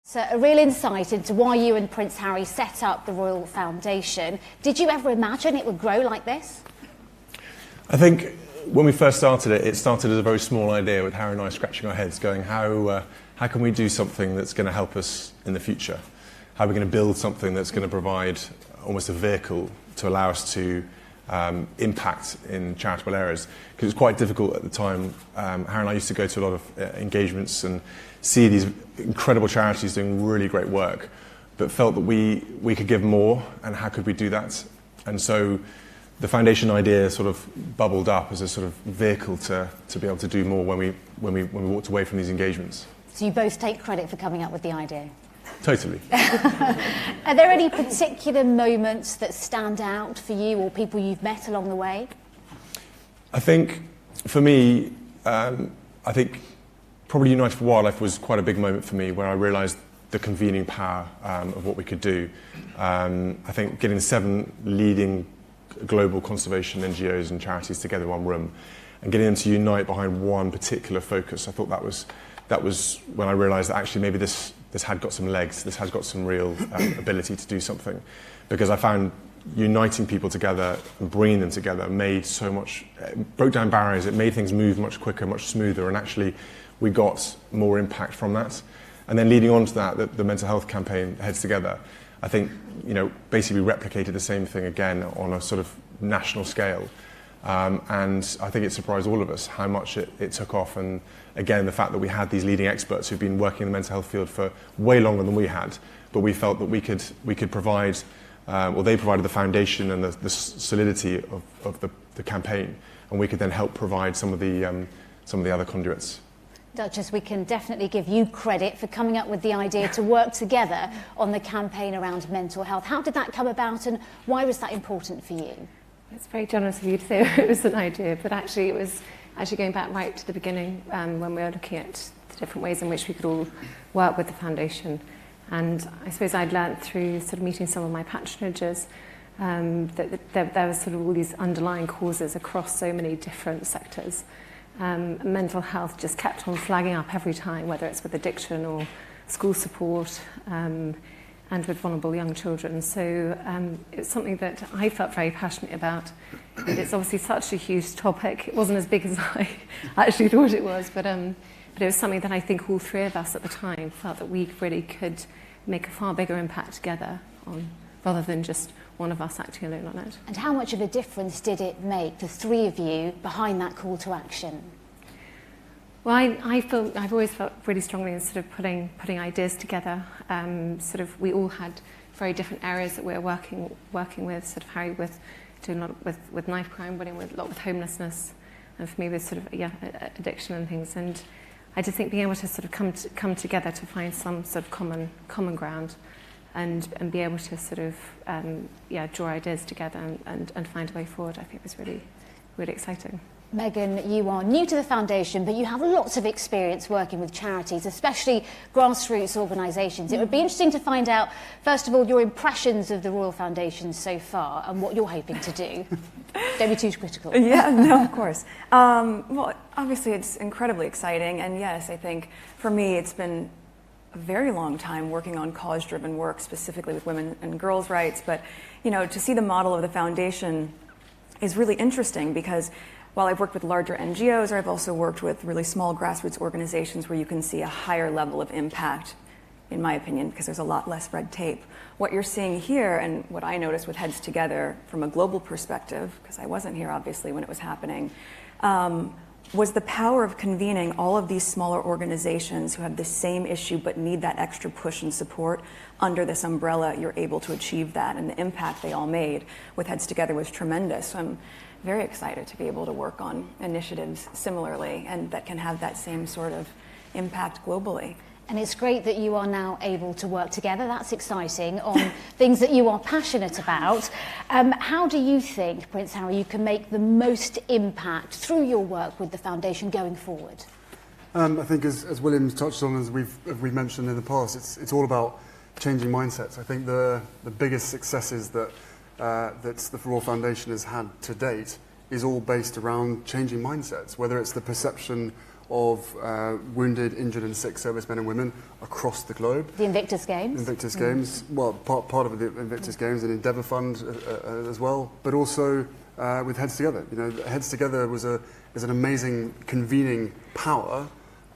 So a real insight into why you and Prince Harry set up the Royal Foundation. Did you ever imagine it would grow like this? I think when we first started it, it started as a very small idea with Harry and I scratching our heads going, how can we do something that's going to help us in the future? How are we going to build something that's going to provide almost a vehicle to allow us to impact in charitable areas? Because it was quite difficult at the time. Harry and I used to go to a lot of engagements and see these incredible charities doing really great work, but felt that we could give more, and how could we do that? And so the foundation idea sort of bubbled up as a sort of vehicle to be able to do more when we walked away from these engagements. So you both take credit for coming up with the idea? Totally. Are there any particular moments that stand out for you or people you've met along the way? I think, for me, I think probably United for Wildlife was quite a big moment for me, where I realised the convening power of what we could do. I think getting 7 leading global conservation NGOs and charities together in one room and getting them to unite behind one particular focus, I thought that was when I realised that actually maybe this had got some legs, this has got some real ability to do something. Because I found uniting people together and bringing them together made so much, broke down barriers, it made things move much quicker, much smoother, and actually we got more impact from that. And then leading on to that, the mental health campaign, Heads Together, I think, basically replicated the same thing again on a sort of national scale. And I think it surprised all of us how much it took off. And again, the fact that we had these leading experts who've been working in the mental health field for way longer than we had, but we felt that we could provide, they provided the foundation and the solidity of the campaign, and we could then help provide some of the other conduits. Duchess, we can definitely give you credit for coming up with the idea to work together on the campaign around mental health. How did that come about, and why was that important for you? It's very generous of you to say it was an idea, but actually it was going back right to the beginning when we were looking at the different ways in which we could all work with the foundation. And I suppose I'd learnt through sort of meeting some of my patronages that there was sort of all these underlying causes across so many different sectors. Mental health just kept on flagging up every time, whether it's with addiction or school support, and with vulnerable young children. So it's something that I felt very passionate about. It's obviously such a huge topic. It wasn't as big as I actually thought it was, but it was something that I think all 3 of us at the time felt that we really could make a far bigger impact together on, rather than just one of us acting alone on it. And how much of a difference did it make, the 3 of you, behind that call to action? Well, I've always felt really strongly in sort of putting ideas together. Sort of, we all had very different areas that we were working with. Sort of Harry doing a lot with knife crime, William with a lot with homelessness, and for me with sort of addiction and things. And I just think being able to sort of come together to find some sort of common ground, and be able to sort of draw ideas together and find a way forward, I think was really, really exciting. Meghan, you are new to the foundation, but you have lots of experience working with charities, especially grassroots organisations. It would be interesting to find out, first of all, your impressions of the Royal Foundation so far and what you're hoping to do. Don't be too critical. Yeah, no, of course. Well, obviously it's incredibly exciting, and yes, I think for me it's been a very long time working on cause-driven work, specifically with women and girls' rights, but to see the model of the foundation is really interesting, because while I've worked with larger NGOs, I've also worked with really small grassroots organizations where you can see a higher level of impact, in my opinion, because there's a lot less red tape. What you're seeing here, and what I noticed with Heads Together from a global perspective, because I wasn't here obviously when it was happening, was the power of convening all of these smaller organizations who have the same issue but need that extra push and support. Under this umbrella, you're able to achieve that, and the impact they all made with Heads Together was tremendous. So I'm very excited to be able to work on initiatives similarly and that can have that same sort of impact globally. And it's great that you are now able to work together. That's exciting, on things that you are passionate about. How do you think, Prince Harry, you can make the most impact through your work with the foundation going forward? I think, as William's touched on, as we've mentioned in the past, it's all about changing mindsets. I think the biggest successes that the Royal Foundation has had to date is all based around changing mindsets, whether it's the perception of wounded, injured and sick servicemen and women across the globe. The Invictus Games. Invictus Games, well, part of the Invictus Games, and Endeavour Fund as well, but also with Heads Together. You know, Heads Together is an amazing convening power,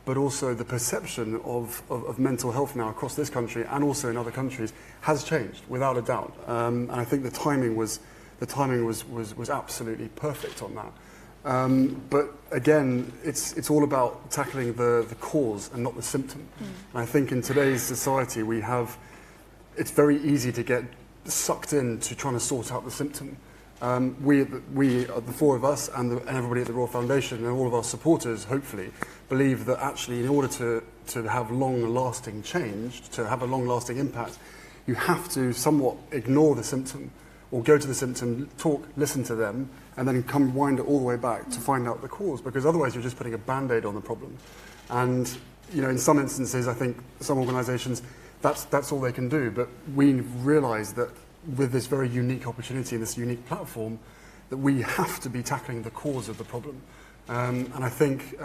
but also the perception of mental health now across this country and also in other countries has changed without a doubt. And I think the timing was absolutely perfect on that. But again, it's all about tackling the cause and not the symptom. And I think in today's society it's very easy to get sucked into trying to sort out the symptom. We, the four of us and everybody at the Royal Foundation and all of our supporters, hopefully, believe that actually in order to have long-lasting change, to have a long-lasting impact, you have to somewhat ignore the symptom or go to the symptom, talk, listen to them, and then wind it all the way back to find out the cause, because otherwise you're just putting a Band-Aid on the problem. And you know, in some instances, I think some organisations, that's all they can do, but we realise that with this very unique opportunity and this unique platform, that we have to be tackling the cause of the problem. And I think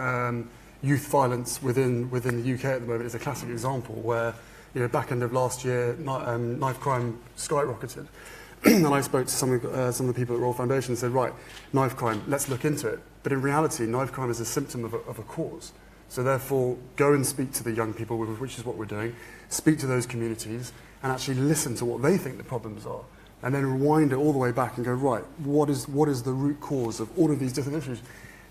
youth violence within the UK at the moment is a classic example where, you know, back end of last year, knife crime skyrocketed. And I spoke to some of the people at Royal Foundation and said, right, knife crime, let's look into it. But in reality, knife crime is a symptom of a cause. So therefore, go and speak to the young people, which is what we're doing, speak to those communities, and actually listen to what they think the problems are. And then rewind it all the way back and go, right, what is the root cause of all of these different issues?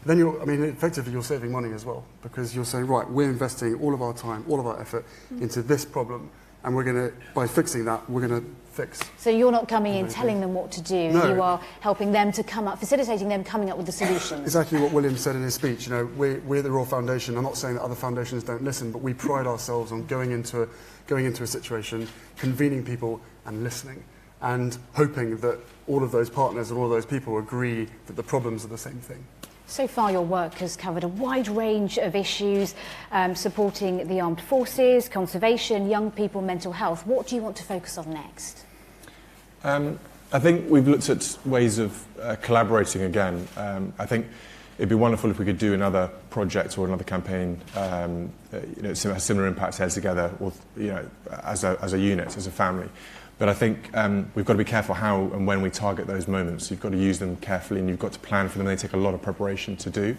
Then effectively you're saving money as well, because you're saying, right, we're investing all of our time, all of our effort into this problem, and we're going to, by fixing that, we're going to fix. So you're not coming in telling them what to do, no. You are helping them to facilitating them coming up with the solutions. Exactly what William said in his speech. You know, we're the Royal Foundation. I'm not saying that other foundations don't listen, but we pride ourselves on going into a situation, convening people and listening, and hoping that all of those partners and all of those people agree that the problems are the same thing. So far, your work has covered a wide range of issues, supporting the armed forces, conservation, young people, mental health. What do you want to focus on next? I think we've looked at ways of collaborating again. I think it'd be wonderful if we could do another project or another campaign, has similar impact Heads Together, or as a unit, as a family. But I think we've got to be careful how and when we target those moments. You've got to use them carefully, and you've got to plan for them. They take a lot of preparation to do.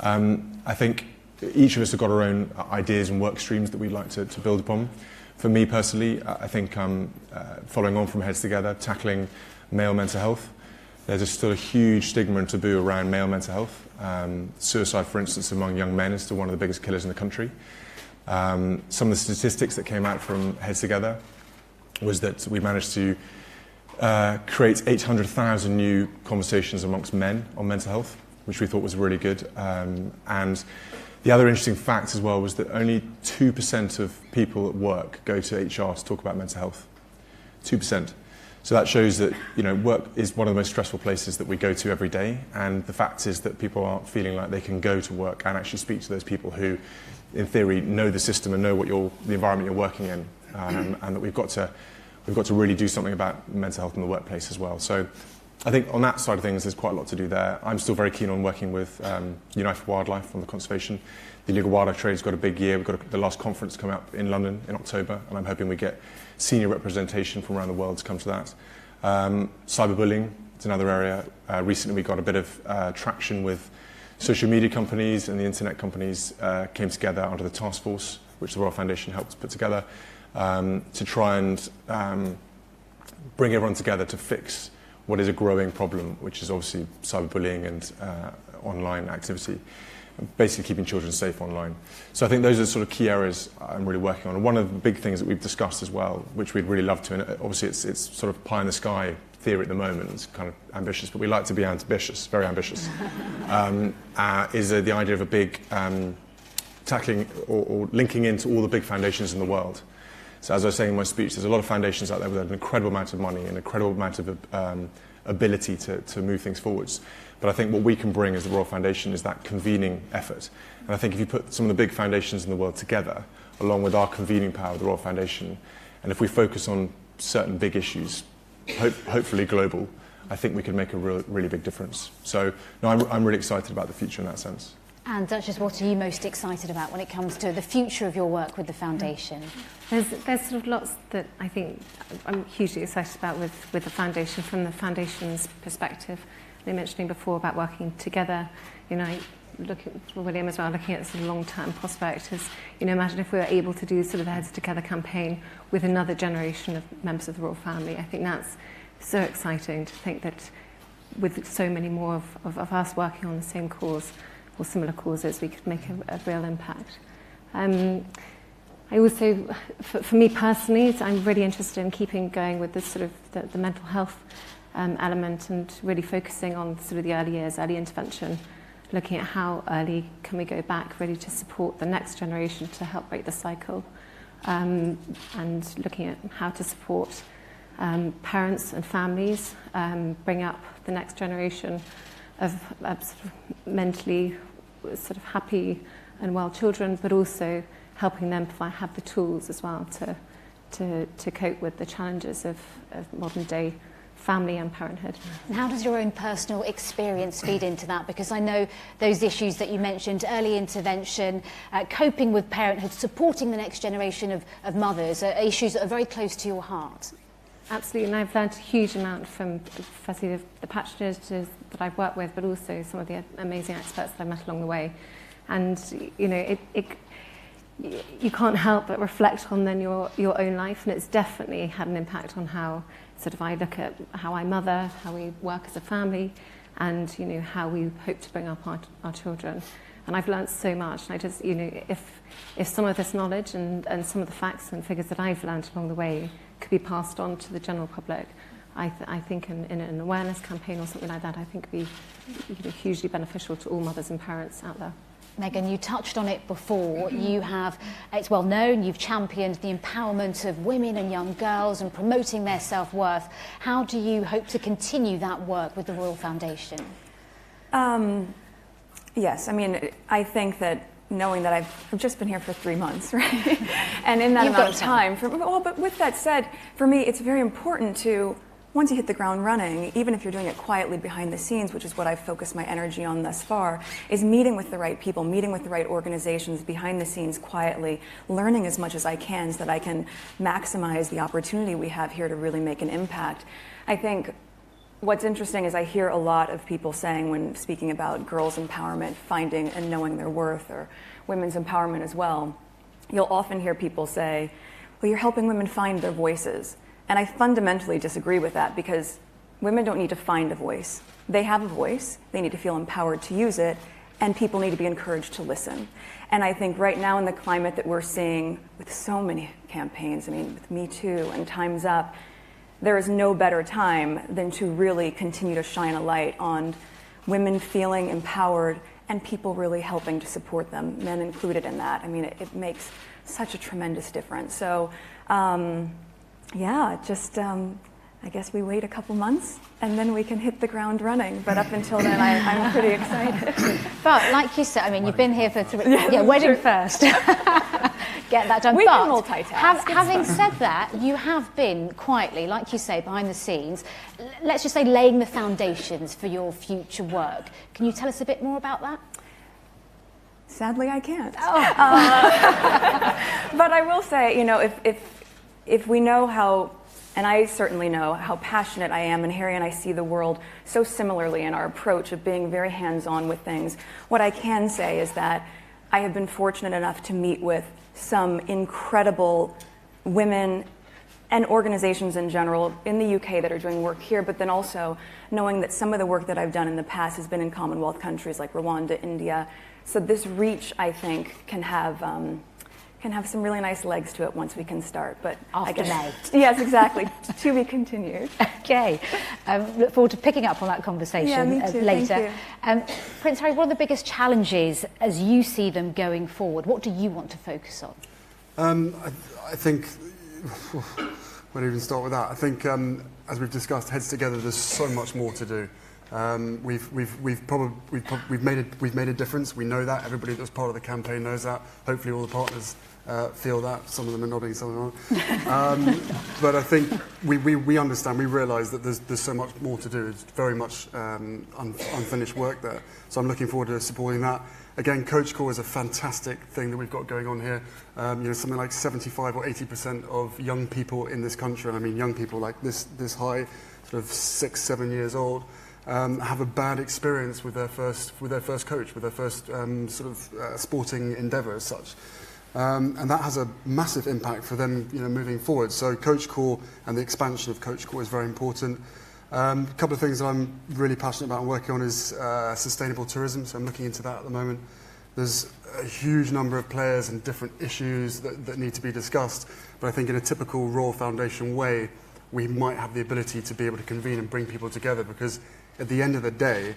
I think each of us have got our own ideas and work streams that we'd like to build upon. For me personally, I think following on from Heads Together, tackling male mental health. There's still a huge stigma and taboo around male mental health. Suicide, for instance, among young men is still one of the biggest killers in the country. Some of the statistics that came out from Heads Together was that we managed to create 800,000 new conversations amongst men on mental health, which we thought was really good. And the other interesting fact as well was that only 2% of people at work go to HR to talk about mental health. 2%. So that shows that work is one of the most stressful places that we go to every day, and the fact is that people aren't feeling like they can go to work and actually speak to those people who, in theory, know the system and know what the environment you're working in, and that we've got to really do something about mental health in the workplace as well. So I think on that side of things, there's quite a lot to do there. I'm still very keen on working with Unite for Wildlife on the conservation. The illegal wildlife trade's got a big year. We've got the last conference coming up in London in October, and I'm hoping we get senior representation from around the world to come to that. Cyberbullying is another area. Recently we got a bit of traction with social media companies, and the internet companies came together under the task force, which the Royal Foundation helped put together, to try and bring everyone together to fix what is a growing problem, which is obviously cyberbullying and online activity, basically keeping children safe online. So I think those are the sort of key areas I'm really working on. And one of the big things that we've discussed as well, which we'd really love to, and obviously it's sort of pie in the sky theory at the moment, it's kind of ambitious, but we like to be ambitious, very ambitious, is the idea of a big tackling or linking into all the big foundations in the world. So as I was saying in my speech, there's a lot of foundations out there with an incredible amount of money and an incredible amount of ability to move things forwards. But I think what we can bring as the Royal Foundation is that convening effort. And I think if you put some of the big foundations in the world together, along with our convening power of the Royal Foundation, and if we focus on certain big issues, hopefully global, I think we can make a really big difference. So no, I'm really excited about the future in that sense. And Duchess, what are you most excited about when it comes to the future of your work with the foundation? There's sort of lots that I think I'm hugely excited about with the foundation, from the foundation's perspective. They mentioning before about working together. You know, I look at William as well, looking at sort of long-term prospect. As you know, imagine if we were able to do sort of the Heads Together campaign with another generation of members of the royal family. I think that's so exciting to think that with so many more of us working on the same cause or similar causes, we could make a real impact. I also, for me personally, I'm really interested in keeping going with this sort of the mental health element, and really focusing on sort of the early years, early intervention, looking at how early can we go back really to support the next generation to help break the cycle, and looking at how to support parents and families, bring up the next generation of sort of mentally sort of happy and well children, but also helping them have the tools as well to cope with the challenges of modern day family and parenthood. And how does your own personal experience feed into that? Because I know those issues that you mentioned, early intervention, coping with parenthood, supporting the next generation of mothers, are issues that are very close to your heart. Absolutely, and I've learned a huge amount from, firstly, the patriots that I've worked with, but also some of the amazing experts that I've met along the way. And, you know, you can't help but reflect on then your own life, and it's definitely had an impact on how sort of I look at how I mother, how we work as a family, and, you know, how we hope to bring up our children. And I've learned so much, and I just, you know, if some of this knowledge and some of the facts and figures that I've learned along the way could be passed on to the general public, I think in an awareness campaign or something like that, I think would be, you know, hugely beneficial to all mothers and parents out there. Meghan, you touched on it before. You have, it's well known, you've championed the empowerment of women and young girls and promoting their self-worth. How do you hope to continue that work with the Royal Foundation? Yes, I mean, I think that knowing that I've just been here for 3 months, right? And in that amount of time, but with that said, for me, it's very important to, once you hit the ground running, even if you're doing it quietly behind the scenes, which is what I've focused my energy on thus far, is meeting with the right people, meeting with the right organizations behind the scenes quietly, learning as much as I can so that I can maximize the opportunity we have here to really make an impact. I think what's interesting is I hear a lot of people saying, when speaking about girls' empowerment, finding and knowing their worth, or women's empowerment as well, you'll often hear people say, well, you're helping women find their voices. And I fundamentally disagree with that, because women don't need to find a voice. They have a voice, they need to feel empowered to use it, and people need to be encouraged to listen. And I think right now in the climate that we're seeing with so many campaigns, I mean, with Me Too and Time's Up, there is no better time than to really continue to shine a light on women feeling empowered and people really helping to support them, men included in that. I mean, it makes such a tremendous difference. So, yeah, just I guess we wait a couple months and then we can hit the ground running. But up until then, I'm pretty excited. But like you said, I mean, you've been here for 3... Yeah, wedding first. Get that done. We but can multitask. Having said that, you have been quietly, like you say, behind the scenes, let's just say laying the foundations for your future work. Can you tell us a bit more about that? Sadly, I can't. But I will say, you know, if we know how, and I certainly know how passionate I am, and Harry and I see the world so similarly in our approach of being very hands-on with things, what I can say is that I have been fortunate enough to meet with some incredible women and organizations in general in the UK that are doing work here, but then also knowing that some of the work that I've done in the past has been in Commonwealth countries like Rwanda, India. So this reach, I think, can have some really nice legs to it once we can start. But after May. Yes, exactly. To be continued. Okay. Look forward to picking up on that conversation later. Thank you. Prince Harry, what are the biggest challenges as you see them going forward? What do you want to focus on? I think, where do you even start with that? I think, as we've discussed, Heads Together, there's so much more to do. We've made a difference. We know that. Everybody that was part of the campaign knows that. Hopefully all the partners feel that. Some of them are nodding, some of them aren't. But I think we understand, we realise that there's so much more to do. It's very much unfinished work there. So I'm looking forward to supporting that. Again, Coach Core is a fantastic thing that we've got going on here. Something like 75 or 80% of young people in this country, and I mean young people like this high, sort of 6, 7 years old, have a bad experience with their first coach, with their first sporting endeavour as such. And that has a massive impact for them, moving forward. So Coach Core and the expansion of Coach Core is very important. A couple of things that I'm really passionate about and working on is sustainable tourism, so I'm looking into that at the moment. There's a huge number of players and different issues that need to be discussed, but I think in a typical Royal Foundation way, we might have the ability to be able to convene and bring people together, because at the end of the day,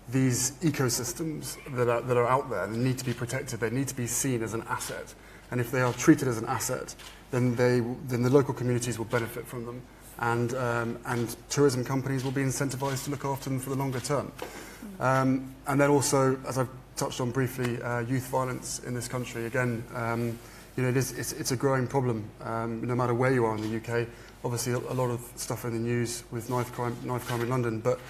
these ecosystems that are out there, they need to be protected, they need to be seen as an asset. And if they are treated as an asset, then the local communities will benefit from them. And tourism companies will be incentivized to look after them for the longer term. And then also, as I've touched on briefly, youth violence in this country. Again, it's a growing problem, no matter where you are in the UK. Obviously, a lot of stuff in the news with knife crime in London, but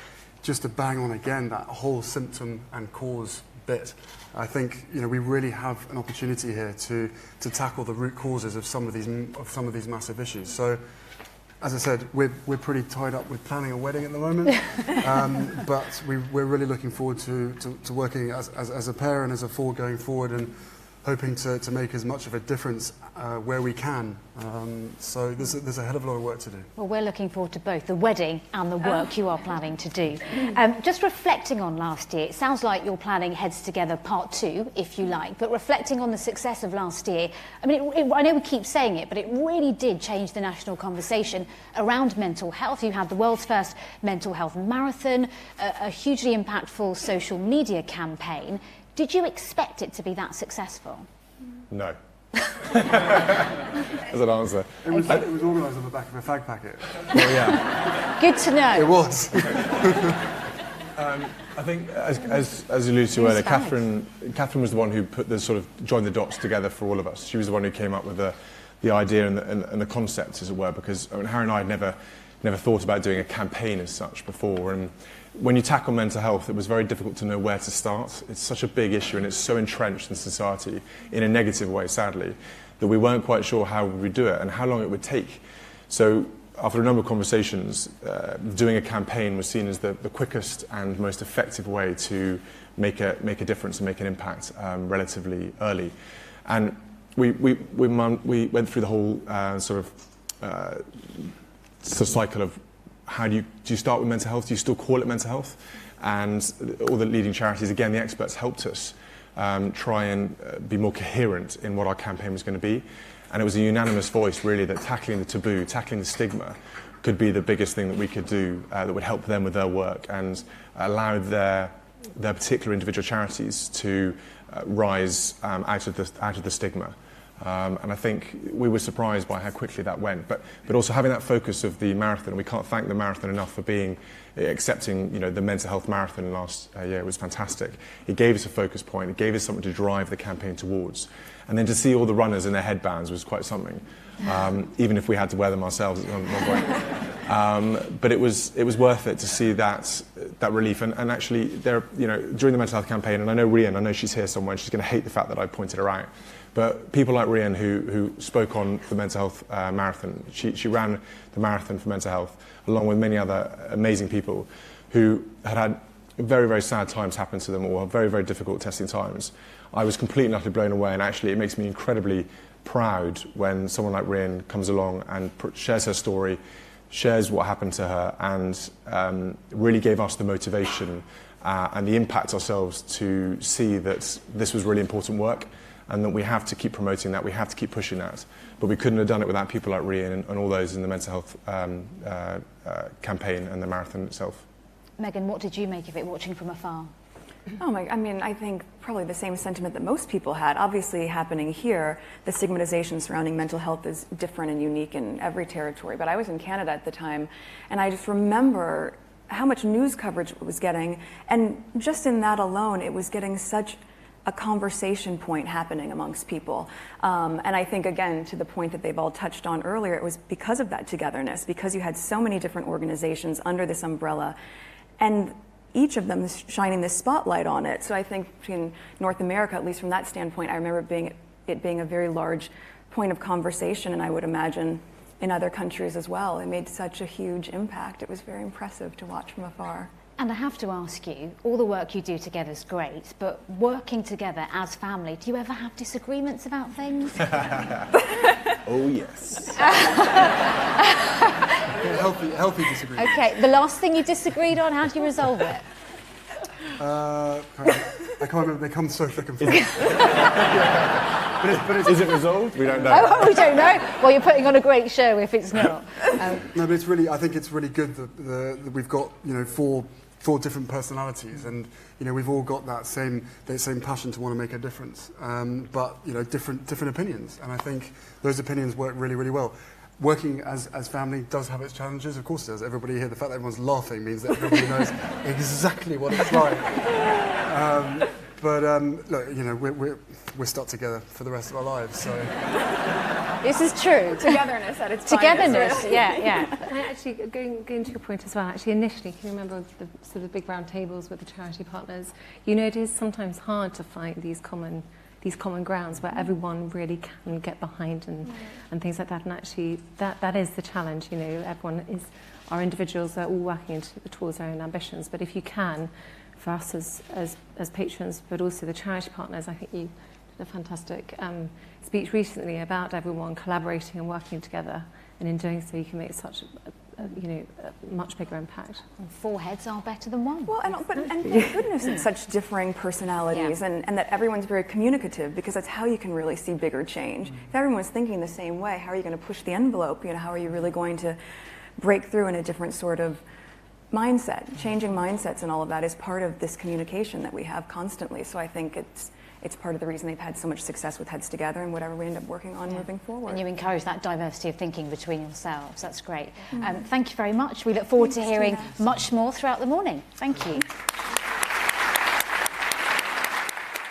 just to bang on again that whole symptom and cause bit, I think we really have an opportunity here to tackle the root causes of some of these massive issues. So, as I said, we're pretty tied up with planning a wedding at the moment, but we're really looking forward to working as a pair and as a four going forward, and hoping to make as much of a difference where we can. So there's a hell of a lot of work to do. Well, we're looking forward to both the wedding and the work you are planning to do. Just reflecting on last year, it sounds like you're planning Heads Together Part 2, if you like, but reflecting on the success of last year, I mean, I know we keep saying it, but it really did change the national conversation around mental health. You had the world's first mental health marathon, a hugely impactful social media campaign. Did you expect it to be that successful? No. As an answer. It was organised on the back of a fag packet. Well, yeah. Good to know. It was. I think, as alluded to earlier, Catherine was the one who joined the dots together for all of us. She was the one who came up with the idea and the concept, as it were, because Harry and I had never thought about doing a campaign as such before. And when you tackle mental health, it was very difficult to know where to start. It's such a big issue, and it's so entrenched in society, in a negative way, sadly, that we weren't quite sure how we would do it and how long it would take. So after a number of conversations, doing a campaign was seen as the quickest and most effective way to make a difference and make an impact relatively early. And we went through the whole cycle of how do you start with mental health? Do you still call it mental health? And all the leading charities, again, the experts helped us try and be more coherent in what our campaign was going to be. And it was a unanimous voice, really, that tackling the taboo, tackling the stigma could be the biggest thing that we could do that would help them with their work and allow their particular individual charities to rise out of the stigma. And I think we were surprised by how quickly that went. But also having that focus of the marathon, we can't thank the marathon enough for accepting the mental health marathon last year. It was fantastic. It gave us a focus point. It gave us something to drive the campaign towards. And then to see all the runners in their headbands was quite something, even if we had to wear them ourselves at one point. But it was worth it to see that relief. And actually, during the mental health campaign, and I know Rian, I know she's here somewhere, and she's going to hate the fact that I pointed her out. But people like Rian, who spoke on the mental health marathon, she ran the marathon for mental health, along with many other amazing people who had very, very sad times happen to them, or very, very difficult testing times. I was completely and utterly blown away, and actually it makes me incredibly proud when someone like Rian comes along and shares her story, shares what happened to her, and really gave us the motivation and the impact ourselves to see that this was really important work, and that we have to keep promoting that, we have to keep pushing that. But we couldn't have done it without people like Rian and all those in the mental health campaign and the marathon itself. Meghan, what did you make of it watching from afar? I think probably the same sentiment that most people had. Obviously happening here, the stigmatization surrounding mental health is different and unique in every territory. But I was in Canada at the time, and I just remember how much news coverage it was getting. And just in that alone, it was getting such a conversation point happening amongst people. And I think, again, to the point that they've all touched on earlier, it was because of that togetherness, because you had so many different organizations under this umbrella, and each of them is shining this spotlight on it. So I think in North America, at least from that standpoint, I remember it being a very large point of conversation, and I would imagine in other countries as well. It made such a huge impact. It was very impressive to watch from afar. And I have to ask you, all the work you do together is great, but working together as family, do you ever have disagreements about things? Oh, yes. Healthy disagreement. Okay, the last thing you disagreed on, how do you resolve it? I can't remember, they come so thick and fast. Is it resolved? We don't know. Oh, we don't know. Well, you're putting on a great show if it's not. No, but it's really, I think it's really good that we've got, four different personalities, and we've all got that same passion to want to make a difference, but different opinions, and I think those opinions work really, really well. Working as family does have its challenges, of course it does. Everybody here, the fact that everyone's laughing means that everybody knows exactly what it's like. But look, we're stuck together for the rest of our lives, so. This is true. Togetherness at its Togetherness, finest, really. yeah. And actually, going to your point as well, actually initially, can you remember the sort of big round tables with the charity partners? It is sometimes hard to find these common grounds where everyone really can get behind and things like that. And actually, that is the challenge. Our individuals are all working towards their own ambitions. But if you can, for us as patrons, but also the charity partners, I think you did a fantastic speech recently about everyone collaborating and working together. And in doing so, you can make such a much bigger impact. And 4 heads are better than 1. Well, and thank goodness it's such differing personalities, and that everyone's very communicative, because that's how you can really see bigger change. If everyone's thinking the same way, how are you going to push the envelope? How are you really going to break through in a different sort of mindset? Changing mindsets and all of that is part of this communication that we have constantly. So I think it's part of the reason they've had so much success with Heads Together and whatever we end up working on moving forward. And you encourage that diversity of thinking between yourselves. That's great. Thank you very much. We look forward to hearing much more throughout the morning. Thank you.